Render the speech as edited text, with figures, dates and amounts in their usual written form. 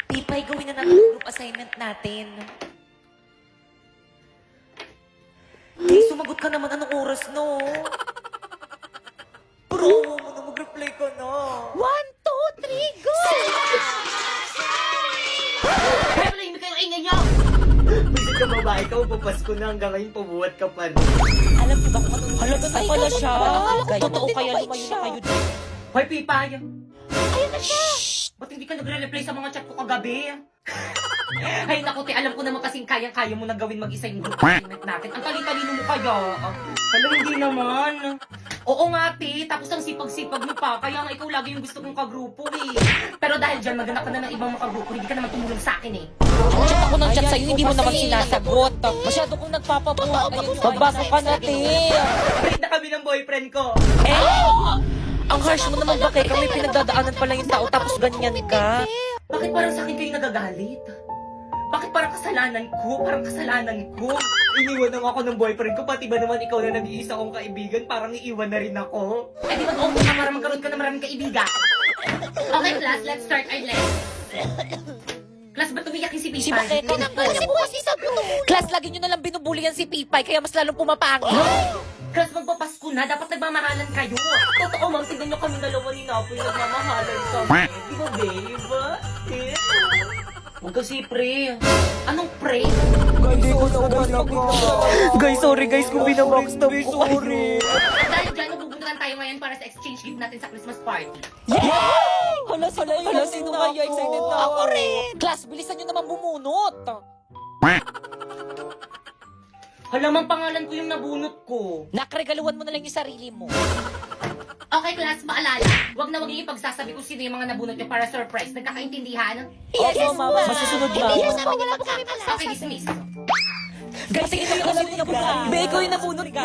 Pipay, gawin na natin ang group assignment natin. Hey, sumagot ka naman. Anong oras, no? Bro, mo na mag-reply ka na. 1, 2, 3, go! Kaya pala hindi kayo ingay niyo! Bisit ka babae ka, papasko na hanggang ngayon pabuhat ka pa rin. Alam ko ba kung anong Halaga na pala siya. Totoo kaya mabait lumayo siya. na kayo dito. Hoy, Pipay! Ayun na siya! Ba't hindi ka nagre-reply sa mga chat ko kagabi? Ay naku, te, alam ko naman kasing kayang-kaya mo na gawin mag-isa yung group assignment natin. Ang talino mo kaya. Hala, hindi naman. Oo nga, te. Tapos ang sipag-sipag mo pa. Kaya nga ikaw lagi yung gusto kong kagrupo eh. Pero dahil dyan, maghanap ka na ng ibang makagrupo. Hindi ka naman tumulong sa akin eh. Chat ako ng chat sa'yo, hindi mo naman sinasagot. Masyado kong nagpapabuhat. Magbaso ka na, te. Break na kami ng boyfriend ko. Ang harsh mo naman, bakit kami pinagdadaanan pa lang yung tao tapos ganyan ka? Bakit parang sa akin kayo nagagalit? Bakit parang kasalanan ko? Parang kasalanan ko? Iniwan na ako ng boyfriend ko, pati ba naman ikaw na nag-iisa kong kaibigan, parang iiwan na rin ako. Eh di mag-open ka para magkaroon ka ng maraming kaibigan. Okay, class, let's start our lesson. Class, ba't umiyak yung si Pipay? Si Bakit? Kasi bukas isagot. Class, lagi nyo nalang binubulian si Pipay, kaya mas lalong pumapangit. Class, magpapasko na. Dapat nagmamahalan kayo. Totoo, ma'am. Tignan nyo kami dalawa ni Napoy. Nagmamahalan kami. Di ba, babe? Huwag kasi pre. Anong pre? Guys, sorry guys kung binabackstab ko kayo. At dahil dyan, nagbubuntukan tayo ngayon para sa exchange gift natin sa Christmas party. Hala, sino kaya? Excited na ako rin. Class, bilisan nyo naman bumunot. Hala, mang pangalan ko yung nabunot ko. Nakregaluhan mo na lang yung sarili mo. Okay, class, maalala. Huwag na huwag yung ipagsasabi kung sino yung mga nabunot nyo para surprise. Nagkakaintindihan? Yes, mama. Masusunod na. Okay, dismiss. Guys, tingin mo yung kasi nabunot. Be, ikaw yung nabunot ko.